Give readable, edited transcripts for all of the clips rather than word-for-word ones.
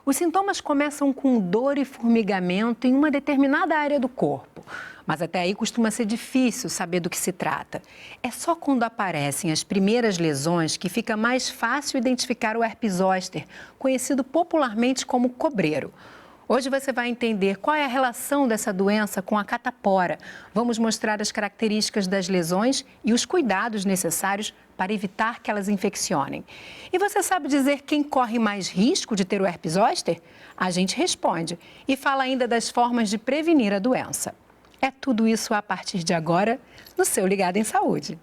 Os sintomas começam com dor e formigamento em uma determinada área do corpo. Mas até aí costuma ser difícil saber do que se trata. É só quando aparecem as primeiras lesões que fica mais fácil identificar o herpes zoster, conhecido popularmente como cobreiro. Hoje você vai entender qual é a relação dessa doença com a catapora. Vamos mostrar as características das lesões e os cuidados necessários para evitar que elas infeccionem. E você sabe dizer quem corre mais risco de ter o herpes zoster? A gente responde e fala ainda das formas de prevenir a doença. É tudo isso a partir de agora no seu Ligado em Saúde.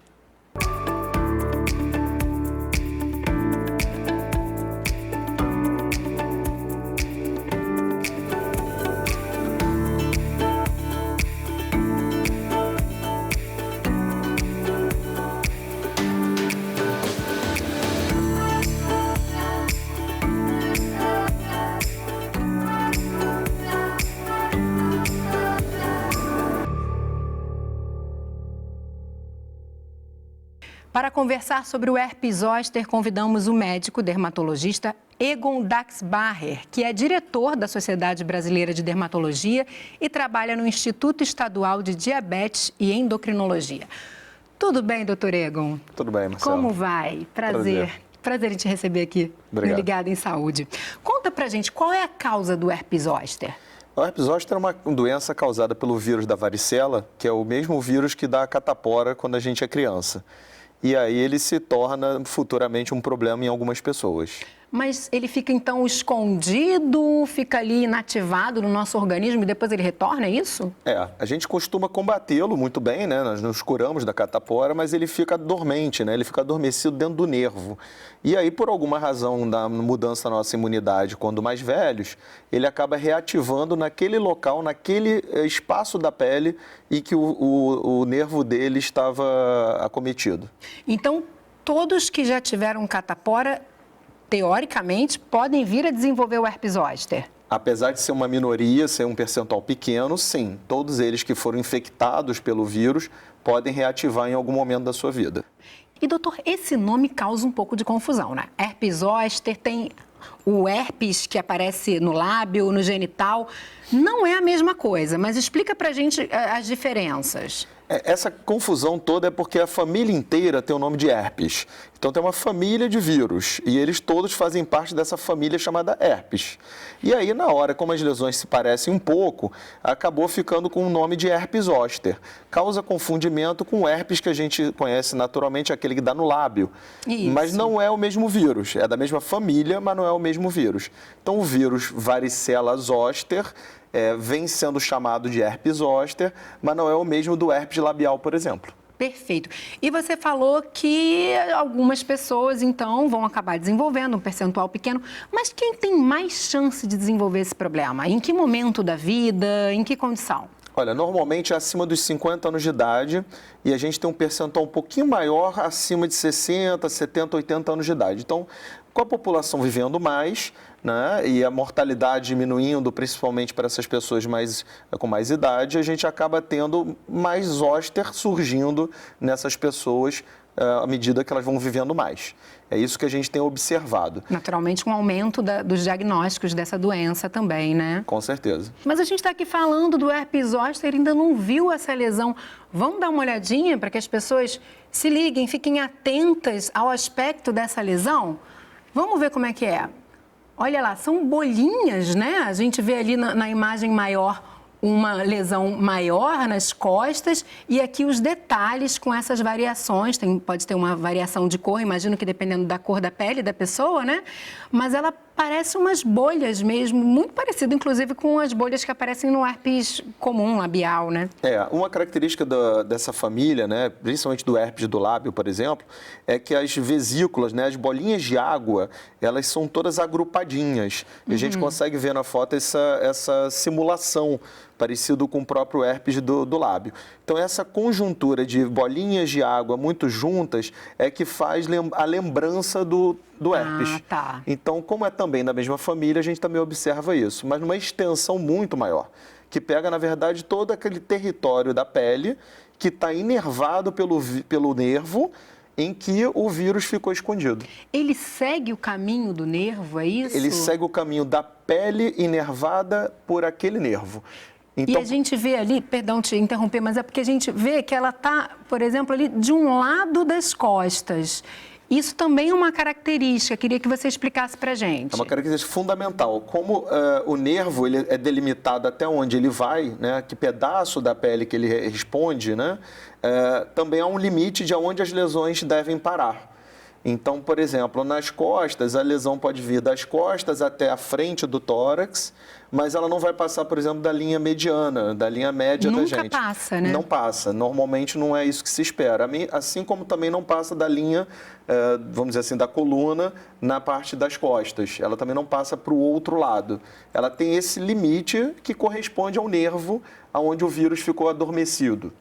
Para conversar sobre o herpes zoster, convidamos o médico dermatologista Egon Daxbacher, que é diretor da Sociedade Brasileira de Dermatologia e trabalha no Instituto Estadual de Diabetes e Endocrinologia. Tudo bem, doutor Egon? Tudo bem, Marcelo. Como vai? Prazer em te receber aqui. Obrigado. No Ligado em Saúde. Conta pra gente, qual é a causa do herpes zoster? O herpes zoster é uma doença causada pelo vírus da varicela, que é o mesmo vírus que dá a catapora quando a gente é criança. E aí ele se torna futuramente um problema em algumas pessoas. Mas ele fica então escondido, fica ali inativado no nosso organismo e depois ele retorna, é isso? A gente costuma combatê-lo muito bem, né? Nós nos curamos da catapora, mas ele fica dormente, né? Ele fica adormecido dentro do nervo. E aí, por alguma razão da mudança da nossa imunidade, quando mais velhos, ele acaba reativando naquele local, naquele espaço da pele e que o nervo dele estava acometido. Então, todos que já tiveram catapora, teoricamente, podem vir a desenvolver o herpes zoster? Apesar de ser uma minoria, ser um percentual pequeno, sim. Todos eles que foram infectados pelo vírus podem reativar em algum momento da sua vida. E, doutor, esse nome causa um pouco de confusão, né? Herpes zoster, tem o herpes que aparece no lábio, no genital. Não é a mesma coisa, mas explica pra gente as diferenças. Essa confusão toda é porque a família inteira tem o nome de herpes. Então tem uma família de vírus e eles todos fazem parte dessa família chamada herpes. E aí na hora, como as lesões se parecem um pouco, acabou ficando com o nome de herpes zoster. Causa confundimento com o herpes que a gente conhece naturalmente, aquele que dá no lábio. Isso. Mas não é o mesmo vírus, é da mesma família, mas não é o mesmo vírus. Então o vírus varicela zoster vem sendo chamado de herpes zoster, mas não é o mesmo do herpes labial, por exemplo. Perfeito. E você falou que algumas pessoas, então, vão acabar desenvolvendo um percentual pequeno, mas quem tem mais chance de desenvolver esse problema? Em que momento da vida? Em que condição? Olha, normalmente é acima dos 50 anos de idade e a gente tem um percentual um pouquinho maior acima de 60, 70, 80 anos de idade. Então, com a população vivendo mais, né, e a mortalidade diminuindo, principalmente para essas pessoas com mais idade, a gente acaba tendo mais zoster surgindo nessas pessoas à medida que elas vão vivendo mais. É isso que a gente tem observado. Naturalmente, um aumento dos diagnósticos dessa doença também, né? Com certeza. Mas a gente está aqui falando do herpes zoster, ainda não viu essa lesão. Vamos dar uma olhadinha para que as pessoas se liguem, fiquem atentas ao aspecto dessa lesão? Vamos ver como é que é. Olha lá, são bolinhas, né? A gente vê ali na imagem maior uma lesão maior nas costas e aqui os detalhes com essas variações. Pode ter uma variação de cor, imagino que dependendo da cor da pele da pessoa, né? Mas ela parece umas bolhas mesmo, muito parecido, inclusive, com as bolhas que aparecem no herpes comum, labial, né? Uma característica dessa família, né, principalmente do herpes do lábio, por exemplo, é que as vesículas, né, as bolinhas de água, elas são todas agrupadinhas. E a gente consegue ver na foto essa simulação, parecido com o próprio herpes do lábio. Então, essa conjuntura de bolinhas de água muito juntas é que faz a lembrança do herpes. Tá. Então, como é também da mesma família, a gente também observa isso, mas numa extensão muito maior, que pega, na verdade, todo aquele território da pele que está inervado pelo nervo em que o vírus ficou escondido. Ele segue o caminho do nervo, é isso? Ele segue o caminho da pele inervada por aquele nervo. Então, e a gente vê ali, perdão te interromper, mas é porque a gente vê que ela está, por exemplo, ali de um lado das costas. Isso também é uma característica, queria que você explicasse para a gente. É uma característica fundamental. Como o nervo ele é delimitado até onde ele vai, né, que pedaço da pele que ele responde, né, também há um limite de onde as lesões devem parar. Então, por exemplo, nas costas, a lesão pode vir das costas até a frente do tórax, mas ela não vai passar, por exemplo, da linha mediana, da linha média da gente. Nunca passa, né? Não passa. Normalmente não é isso que se espera. Assim como também não passa da linha, vamos dizer assim, da coluna na parte das costas. Ela também não passa para o outro lado. Ela tem esse limite que corresponde ao nervo onde o vírus ficou adormecido.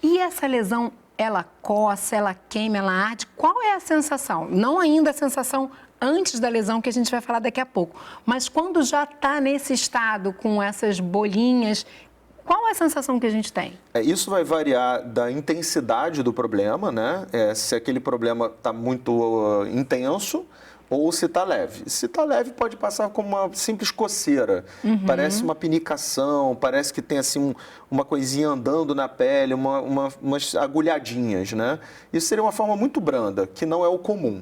E essa lesão, ela coça, ela queima, ela arde? Qual é a sensação? Não ainda a sensação antes da lesão, que a gente vai falar daqui a pouco, mas quando já está nesse estado, com essas bolinhas, qual é a sensação que a gente tem? Isso vai variar da intensidade do problema, né? Se aquele problema está muito intenso ou se está leve. Se está leve, pode passar como uma simples coceira. Parece uma pinicação, parece que tem assim uma coisinha andando na pele, umas agulhadinhas, né? Isso seria uma forma muito branda, que não é o comum.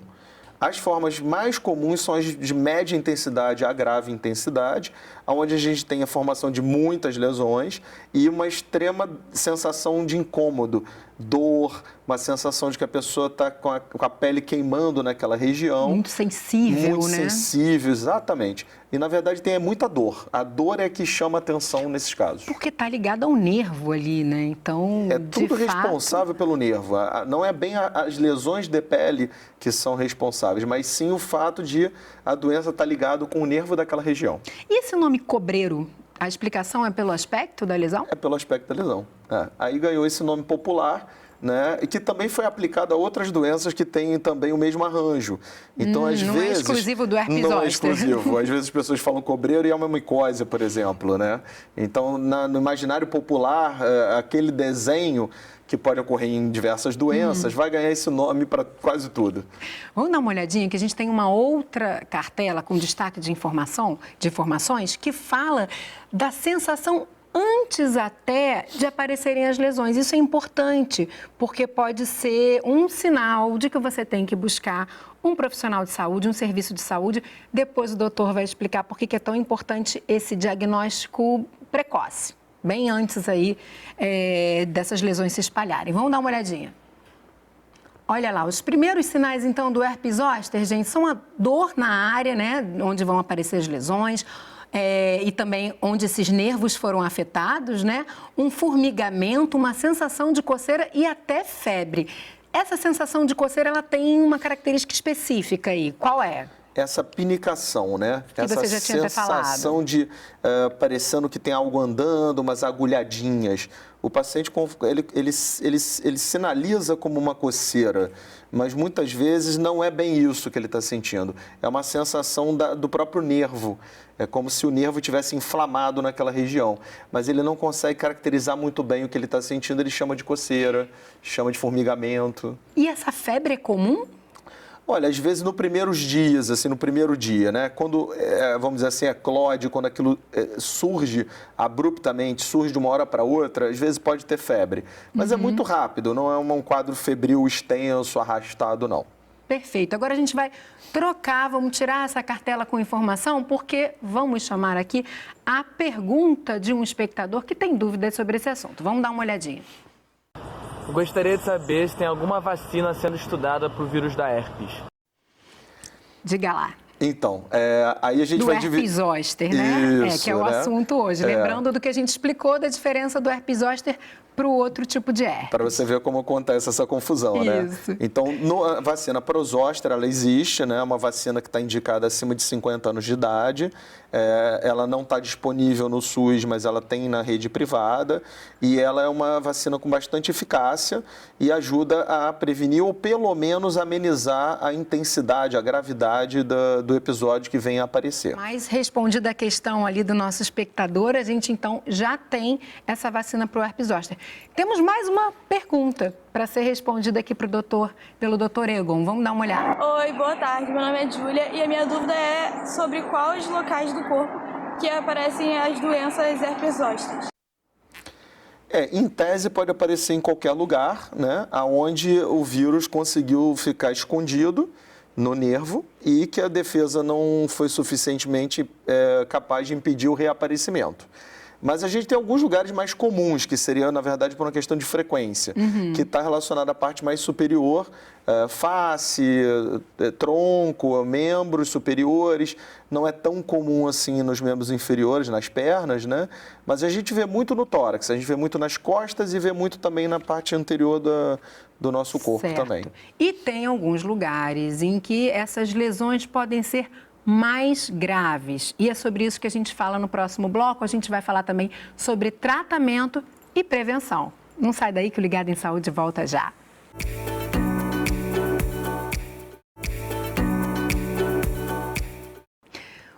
As formas mais comuns são as de média intensidade a grave intensidade, onde a gente tem a formação de muitas lesões e uma extrema sensação de incômodo, dor, uma sensação de que a pessoa está com a pele queimando naquela região. Muito sensível, muito né? Muito sensível, exatamente. E, na verdade, tem muita dor. A dor é que chama atenção nesses casos. Porque está ligado ao nervo ali, né? Então, é tudo responsável pelo nervo. Não é bem as lesões de pele que são responsáveis, mas sim o fato de a doença estar ligada com o nervo daquela região. E esse nome cobreiro, a explicação é pelo aspecto da lesão? É pelo aspecto da lesão. Aí ganhou esse nome popular, né? E que também foi aplicado a outras doenças que têm também o mesmo arranjo. Então, às vezes... Não é exclusivo do herpes zoster. Não é exclusivo. Às vezes as pessoas falam cobreiro e é uma micose, por exemplo, né? Então, no imaginário popular, aquele desenho que pode ocorrer em diversas doenças, vai ganhar esse nome para quase tudo. Vamos dar uma olhadinha, que a gente tem uma outra cartela com destaque de informações que fala da sensação antes até de aparecerem as lesões. Isso é importante, porque pode ser um sinal de que você tem que buscar um profissional de saúde, um serviço de saúde. Depois o doutor vai explicar por que é tão importante esse diagnóstico precoce, bem antes aí dessas lesões se espalharem. Vamos dar uma olhadinha. Olha lá, os primeiros sinais, então, do herpes zoster, gente, são a dor na área, né, onde vão aparecer as lesões, e também onde esses nervos foram afetados, né? Um formigamento, uma sensação de coceira e até febre. Essa sensação de coceira, ela tem uma característica específica aí. Qual é? Essa pinicação, né? Que essa você já tinha sensação de parecendo que tem algo andando, umas agulhadinhas. O paciente ele sinaliza como uma coceira, mas muitas vezes não é bem isso que ele está sentindo. É uma sensação do próprio nervo. É como se o nervo tivesse inflamado naquela região. Mas ele não consegue caracterizar muito bem o que ele está sentindo. Ele chama de coceira, chama de formigamento. E essa febre é comum? Olha, às vezes no primeiros dias, assim, no primeiro dia, né? Quando, vamos dizer assim, eclode, quando aquilo surge abruptamente, surge de uma hora para outra, às vezes pode ter febre. Mas é muito rápido, não é um quadro febril extenso, arrastado, não. Perfeito. Agora a gente vai trocar, vamos tirar essa cartela com informação, porque vamos chamar aqui a pergunta de um espectador que tem dúvidas sobre esse assunto. Vamos dar uma olhadinha. Eu gostaria de saber se tem alguma vacina sendo estudada para o vírus da herpes. Diga lá. Então, aí a gente vai dividir... Do herpes zoster, né? Isso, que é o assunto hoje. Lembrando do que a gente explicou da diferença do herpes zoster para o outro tipo de herpes. Para você ver como acontece essa confusão, né? Isso. Então, a vacina para o zoster, ela existe, né? É uma vacina que está indicada acima de 50 anos de idade. Ela não está disponível no SUS, mas ela tem na rede privada. E ela é uma vacina com bastante eficácia e ajuda a prevenir ou pelo menos amenizar a intensidade, a gravidade do do episódio que venha a aparecer. Mas respondida a questão ali do nosso espectador, a gente então já tem essa vacina para o herpes zoster. Temos mais uma pergunta para ser respondida aqui pelo doutor Egon. Vamos dar uma olhada. Oi, boa tarde. Meu nome é Júlia e a minha dúvida é sobre quais locais do corpo que aparecem as doenças herpes zoster. Em tese pode aparecer em qualquer lugar, né, onde o vírus conseguiu ficar escondido no nervo e que a defesa não foi suficientemente capaz de impedir o reaparecimento. Mas a gente tem alguns lugares mais comuns, que seria, na verdade, por uma questão de frequência, que está relacionada à parte mais superior, face, tronco, membros superiores. Não é tão comum assim nos membros inferiores, nas pernas, né? Mas a gente vê muito no tórax, a gente vê muito nas costas e vê muito também na parte anterior do nosso corpo também. E tem alguns lugares em que essas lesões podem ser mais graves. E é sobre isso que a gente fala no próximo bloco. A gente vai falar também sobre tratamento e prevenção. Não sai daí que o Ligado em Saúde volta já.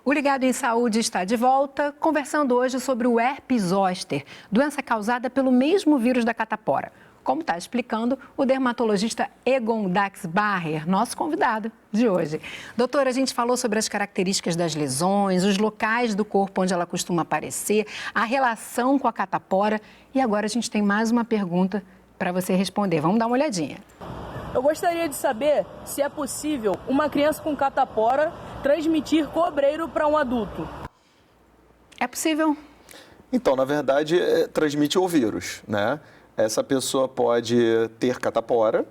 O Ligado em Saúde está de volta, conversando hoje sobre o herpes zoster, doença causada pelo mesmo vírus da catapora. Como está explicando o dermatologista Egon Daxbacher, nosso convidado de hoje. Doutora, a gente falou sobre as características das lesões, os locais do corpo onde ela costuma aparecer, a relação com a catapora. E agora a gente tem mais uma pergunta para você responder. Vamos dar uma olhadinha. Eu gostaria de saber se é possível uma criança com catapora transmitir cobreiro para um adulto. É possível? Então, na verdade, transmite o vírus, né? Essa pessoa pode ter catapora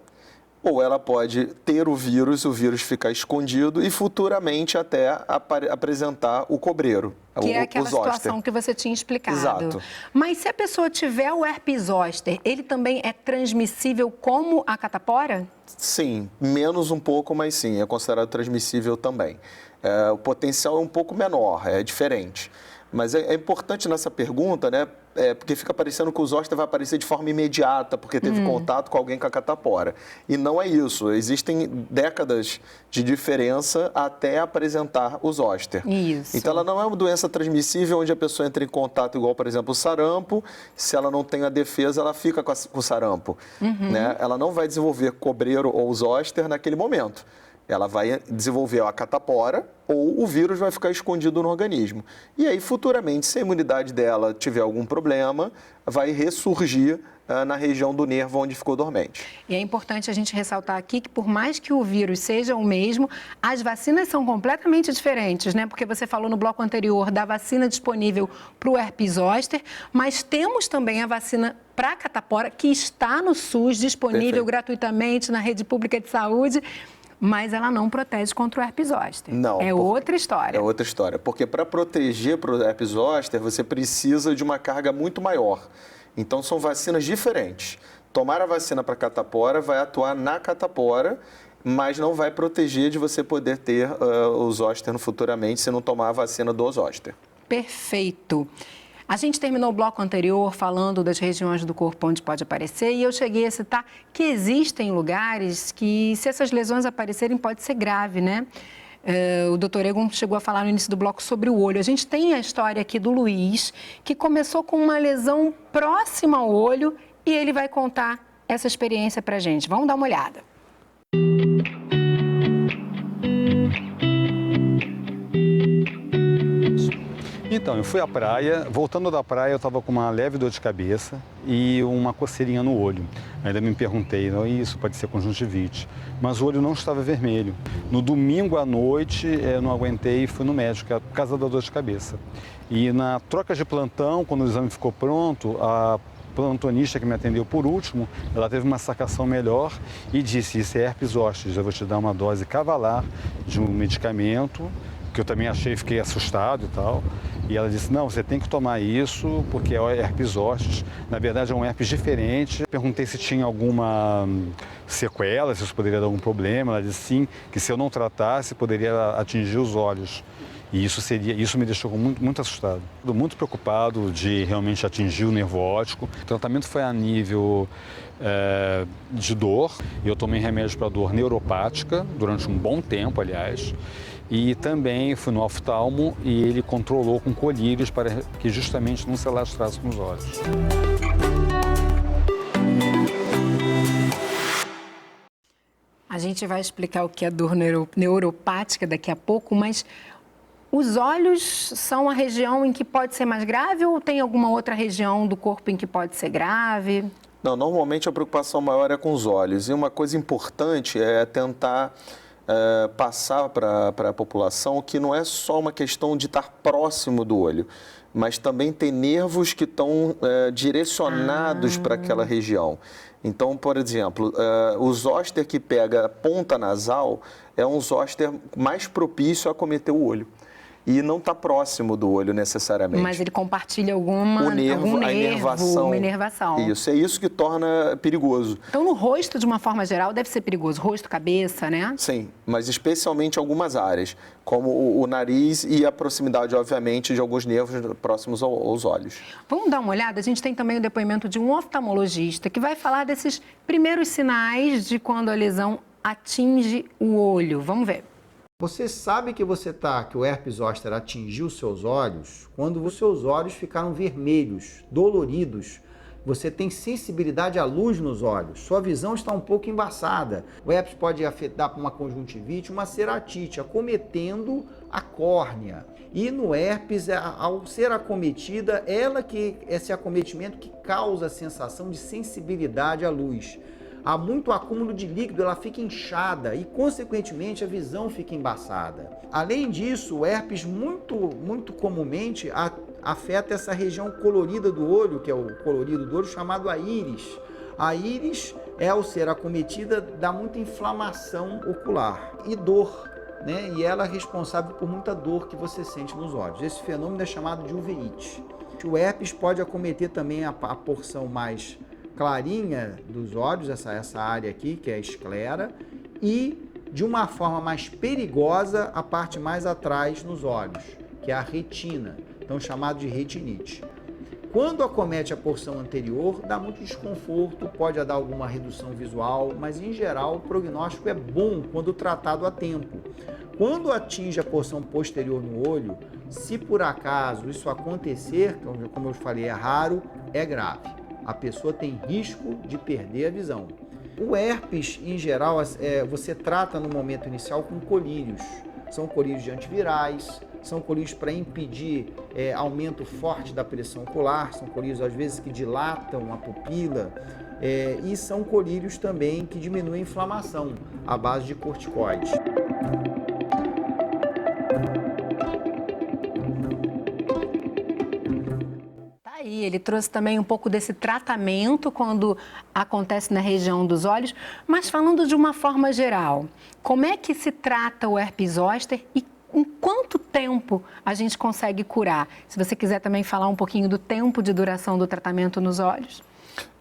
ou ela pode ter o vírus ficar escondido e futuramente até apresentar o cobreiro, que é aquela zoster. Situação que você tinha explicado. Exato. Mas se a pessoa tiver o herpes zoster, ele também é transmissível como a catapora? Sim, menos um pouco, mas sim, é considerado transmissível também. O potencial é um pouco menor, é diferente. Mas é importante nessa pergunta, né? Porque fica parecendo que o zoster vai aparecer de forma imediata, porque teve contato com alguém com a catapora. E não é isso. Existem décadas de diferença até apresentar o zoster. Isso. Então, ela não é uma doença transmissível onde a pessoa entra em contato, igual, por exemplo, o sarampo. Se ela não tem a defesa, ela fica com o sarampo. Né? Ela não vai desenvolver cobreiro ou zoster naquele momento. Ela vai desenvolver a catapora ou o vírus vai ficar escondido no organismo. E aí, futuramente, se a imunidade dela tiver algum problema, vai ressurgir na região do nervo onde ficou dormente. E é importante a gente ressaltar aqui que, por mais que o vírus seja o mesmo, as vacinas são completamente diferentes, né? Porque você falou no bloco anterior da vacina disponível para o herpes zoster, mas temos também a vacina para a catapora, que está no SUS, disponível gratuitamente na rede pública de saúde. Mas ela não protege contra o herpes zoster. Não. É outra história. É outra história. Porque para proteger para o herpes zoster, você precisa de uma carga muito maior. Então, são vacinas diferentes. Tomar a vacina para catapora vai atuar na catapora, mas não vai proteger de você poder ter o zoster futuramente se não tomar a vacina do zoster. Perfeito. A gente terminou o bloco anterior falando das regiões do corpo onde pode aparecer e eu cheguei a citar que existem lugares que, se essas lesões aparecerem, pode ser grave, né? O doutor Egon chegou a falar no início do bloco sobre o olho. A gente tem a história aqui do Luiz, que começou com uma lesão próxima ao olho e ele vai contar essa experiência pra gente. Vamos dar uma olhada. Então, eu fui à praia, voltando da praia eu estava com uma leve dor de cabeça e uma coceirinha no olho. Ainda me perguntei, não, isso pode ser conjuntivite, mas o olho não estava vermelho. No domingo à noite eu não aguentei e fui no médico, por causa da dor de cabeça. E na troca de plantão, quando o exame ficou pronto, a plantonista que me atendeu por último, ela teve uma sacação melhor e disse, isso é herpes zoster, já vou te dar uma dose cavalar de um medicamento, que eu também achei, fiquei assustado e tal. E ela disse, não, você tem que tomar isso porque é herpes zoster. Na verdade é um herpes diferente. Perguntei se tinha alguma sequela, se isso poderia dar algum problema. Ela disse sim, que se eu não tratasse poderia atingir os olhos. E isso me deixou muito assustado. Muito preocupado de realmente atingir o nervo óptico. O tratamento foi a nível de dor. Eu tomei remédio para dor neuropática durante um bom tempo, aliás. E também fui no oftalmo e ele controlou com colírios para que justamente não se alastrasse nos olhos. A gente vai explicar o que é dor neuropática daqui a pouco, mas os olhos são a região em que pode ser mais grave ou tem alguma outra região do corpo em que pode ser grave? Não, normalmente a preocupação maior é com os olhos. E uma coisa importante é tentar passar para a população que não é só uma questão de estar próximo do olho, mas também tem nervos que estão direcionados para aquela região. Então, por exemplo, o zóster que pega a ponta nasal é um zóster mais propício a acometer o olho. E não está próximo do olho necessariamente. Mas ele compartilha algum nervo, uma inervação. Isso, é isso que torna perigoso. Então, no rosto, de uma forma geral, deve ser perigoso. Rosto, cabeça, né? Sim, mas especialmente algumas áreas, como o nariz e a proximidade, obviamente, de alguns nervos próximos aos olhos. Vamos dar uma olhada? A gente tem também o depoimento de um oftalmologista que vai falar desses primeiros sinais de quando a lesão atinge o olho. Vamos ver. Você sabe que que o herpes zoster atingiu seus olhos quando os seus olhos ficaram vermelhos, doloridos. Você tem sensibilidade à luz nos olhos, sua visão está um pouco embaçada. O herpes pode afetar uma conjuntivite, uma ceratite, acometendo a córnea. E no herpes, ao ser acometida, esse acometimento que causa a sensação de sensibilidade à luz. Há muito acúmulo de líquido, ela fica inchada e, consequentemente, a visão fica embaçada. Além disso, o herpes muito comumente afeta essa região colorida do olho, que é o colorido do olho, chamado a íris. A íris, ao ser acometida, dá muita inflamação ocular e dor, né? E ela é responsável por muita dor que você sente nos olhos. Esse fenômeno é chamado de uveíte. O herpes pode acometer também a porção mais clarinha dos olhos, essa área aqui, que é a esclera, e de uma forma mais perigosa, a parte mais atrás nos olhos, que é a retina, então chamado de retinite. Quando acomete a porção anterior, dá muito desconforto, pode dar alguma redução visual, mas em geral o prognóstico é bom quando tratado a tempo. Quando atinge a porção posterior no olho, se por acaso isso acontecer, como eu falei, é raro, é grave. A pessoa tem risco de perder a visão. O herpes, em geral, você trata no momento inicial com colírios. São colírios de antivirais, são colírios para impedir aumento forte da pressão ocular, são colírios às vezes que dilatam a pupila e são colírios também que diminuem a inflamação à base de corticoides. Ele trouxe também um pouco desse tratamento quando acontece na região dos olhos, mas falando de uma forma geral, como é que se trata o herpes zoster e em quanto tempo a gente consegue curar? Se você quiser também falar um pouquinho do tempo de duração do tratamento nos olhos.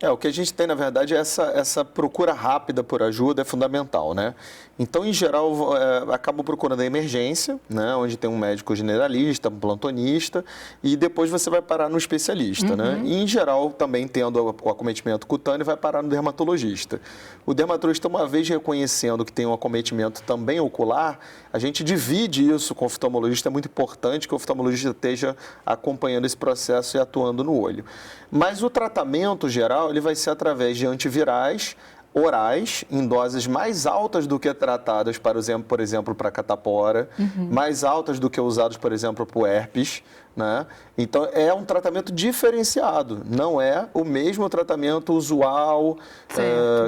O que a gente tem, na verdade, é essa procura rápida por ajuda é fundamental, né? Então, em geral, acabo procurando a emergência, né? Onde tem um médico generalista, um plantonista, e depois você vai parar no especialista, né? E, em geral, também tendo o acometimento cutâneo, vai parar no dermatologista. O dermatologista, uma vez reconhecendo que tem um acometimento também ocular, a gente divide isso com o oftalmologista. É muito importante que o oftalmologista esteja acompanhando esse processo e atuando no olho. Mas o tratamento geral, ele vai ser através de antivirais orais, em doses mais altas do que tratadas, por exemplo, para catapora, mais altas do que usados, por exemplo, para o herpes, né? Então, é um tratamento diferenciado, não é o mesmo tratamento usual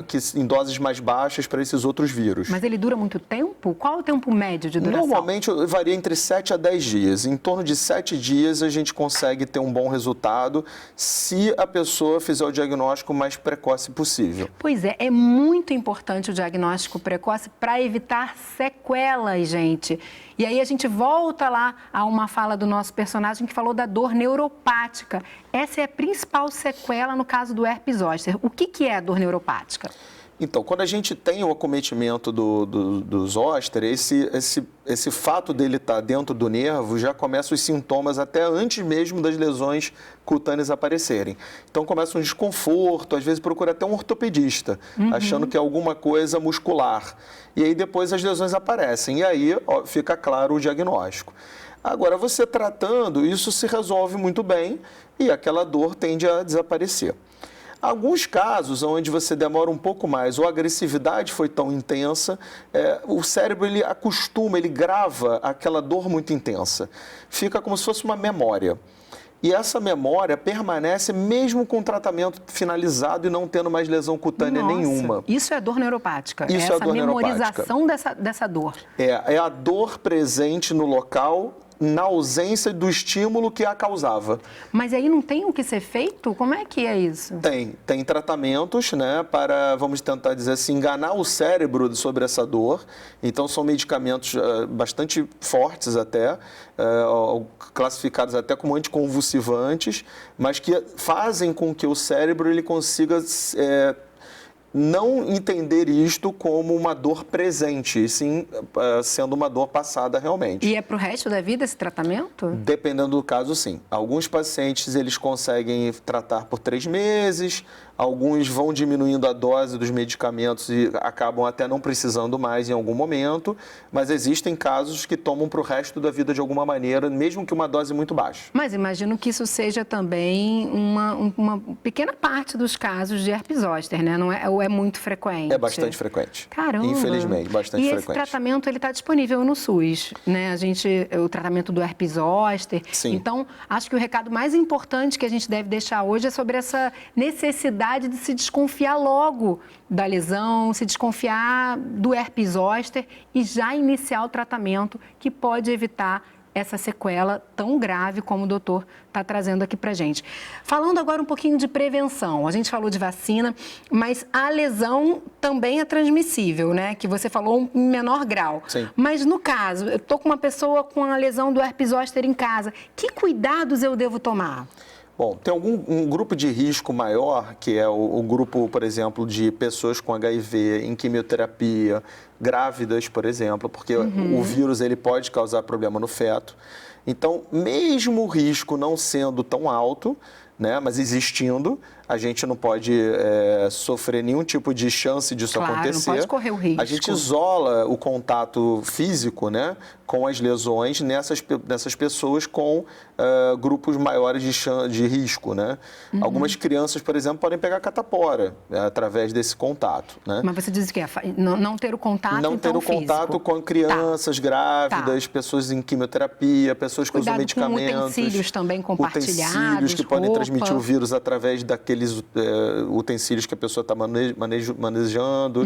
que em doses mais baixas para esses outros vírus. Mas ele dura muito tempo? Qual o tempo médio de duração? Normalmente varia entre 7 a 10 dias. Em torno de 7 dias a gente consegue ter um bom resultado se a pessoa fizer o diagnóstico o mais precoce possível. Pois é muito importante o diagnóstico precoce para evitar sequelas, gente. E aí a gente volta lá a uma fala do nosso personagem que falou da dor neuropática. Essa é a principal sequela no caso do herpes zoster. O que é a dor neuropática? Então, quando a gente tem o acometimento do zoster, esse fato dele estar dentro do nervo já começa os sintomas até antes mesmo das lesões cutâneas aparecerem. Então, começa um desconforto, às vezes procura até um ortopedista, achando que é alguma coisa muscular. E aí depois as lesões aparecem, e aí fica claro o diagnóstico. Agora, você tratando, isso se resolve muito bem e aquela dor tende a desaparecer. Alguns casos onde você demora um pouco mais ou a agressividade foi tão intensa, o cérebro ele acostuma, ele grava aquela dor muito intensa. Fica como se fosse uma memória. E essa memória permanece mesmo com o tratamento finalizado e não tendo mais lesão cutânea nenhuma. Isso é dor neuropática? Isso é dor memorização dessa dor? É a dor presente no local na ausência do estímulo que a causava. Mas aí não tem o que ser feito? Como é que é isso? Tem tratamentos, né, para, vamos tentar dizer assim, enganar o cérebro sobre essa dor. Então, são medicamentos bastante fortes até, classificados até como anticonvulsivantes, mas que fazem com que o cérebro ele consiga não entender isto como uma dor presente, e sim sendo uma dor passada realmente. E é para o resto da vida esse tratamento? Dependendo do caso, sim. Alguns pacientes eles conseguem tratar por 3 meses, alguns vão diminuindo a dose dos medicamentos e acabam até não precisando mais em algum momento, mas existem casos que tomam para o resto da vida de alguma maneira, mesmo que uma dose muito baixa. Mas imagino que isso seja também uma pequena parte dos casos de herpes zoster, né? Não é, ou é muito frequente? É bastante frequente. Caramba! Infelizmente, bastante frequente. E esse tratamento ele está disponível no SUS, né? O tratamento do herpes zoster. Sim. Então, acho que o recado mais importante que a gente deve deixar hoje é sobre essa necessidade de se desconfiar logo da lesão, se desconfiar do herpes zoster e já iniciar o tratamento que pode evitar essa sequela tão grave como o doutor está trazendo aqui para gente. Falando agora um pouquinho de prevenção, a gente falou de vacina, mas a lesão também é transmissível, né? Que você falou em menor grau. Sim. Mas no caso, eu estou com uma pessoa com a lesão do herpes zoster em casa, que cuidados eu devo tomar? Bom, tem um grupo de risco maior, que é o grupo, por exemplo, de pessoas com HIV em quimioterapia, grávidas, por exemplo, porque o vírus ele pode causar problema no feto. Então, mesmo o risco não sendo tão alto, né, mas existindo, a gente não pode sofrer nenhum tipo de chance disso acontecer. Não pode correr o risco. A gente isola o contato físico, né, com as lesões nessas pessoas com grupos maiores de risco, né? Algumas crianças, por exemplo, podem pegar catapora através desse contato, né? Mas você diz que não ter o contato, não ter o físico. Contato com crianças grávidas, pessoas em quimioterapia, pessoas que usam medicamentos. Com utensílios também compartilhados, utensílios que podem transmitir o vírus através daqueles utensílios que a pessoa está manejando.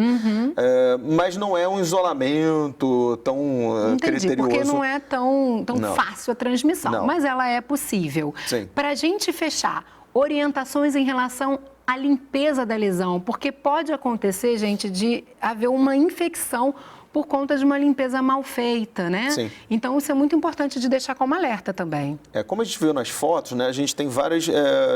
Mas não é um isolamento tão criterioso. Porque não é tão fácil a transmissão, Não. mas ela é possível. Para a gente fechar, orientações em relação à limpeza da lesão, porque pode acontecer, gente, de haver uma infecção por conta de uma limpeza mal feita, né? Sim. Então, isso é muito importante de deixar como alerta também. Como a gente viu nas fotos, né, a gente tem várias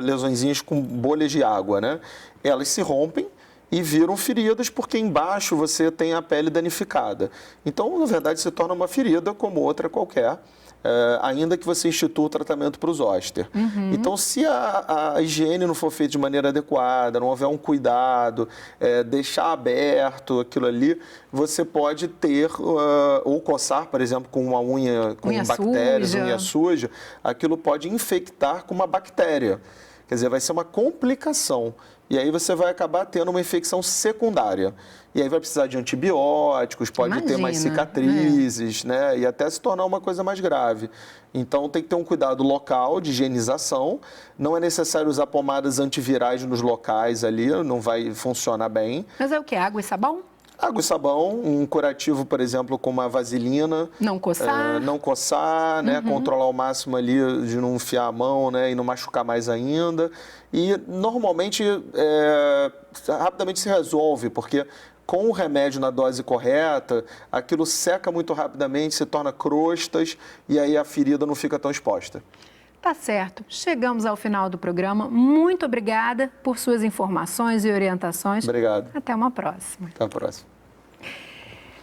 lesõezinhas com bolhas de água, né? Elas se rompem e viram feridas porque embaixo você tem a pele danificada. Então, na verdade, se torna uma ferida como outra qualquer, ainda que você institua o tratamento para o zoster. Então, se a higiene não for feita de maneira adequada, não houver um cuidado, deixar aberto aquilo ali, você pode ter, ou coçar, por exemplo, com uma unha com bactérias, unha suja, aquilo pode infectar com uma bactéria. Quer dizer, vai ser uma complicação. E aí você vai acabar tendo uma infecção secundária. E aí vai precisar de antibióticos, pode ter mais cicatrizes, né? E até se tornar uma coisa mais grave. Então tem que ter um cuidado local de higienização. Não é necessário usar pomadas antivirais nos locais ali, não vai funcionar bem. Mas é o quê? Água e sabão? Água e sabão, um curativo, por exemplo, com uma vaselina. Não coçar. Não coçar, né? Controlar ao máximo ali de não enfiar a mão, né? E não machucar mais ainda. E normalmente, rapidamente se resolve, porque com o remédio na dose correta, aquilo seca muito rapidamente, se torna crostas e aí a ferida não fica tão exposta. Tá certo. Chegamos ao final do programa. Muito obrigada por suas informações e orientações. Obrigado. Até uma próxima. Até a próxima.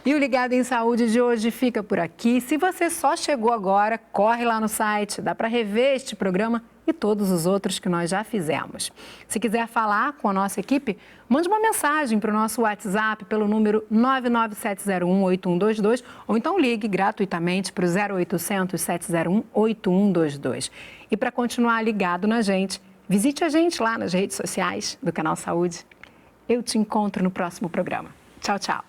E o Ligado em Saúde de hoje fica por aqui. Se você só chegou agora, corre lá no site. Dá para rever este programa e todos os outros que nós já fizemos. Se quiser falar com a nossa equipe, mande uma mensagem para o nosso WhatsApp pelo número 997018122 ou então ligue gratuitamente para o 0800 701 8122. E para continuar ligado na gente, visite a gente lá nas redes sociais do Canal Saúde. Eu te encontro no próximo programa. Tchau, tchau.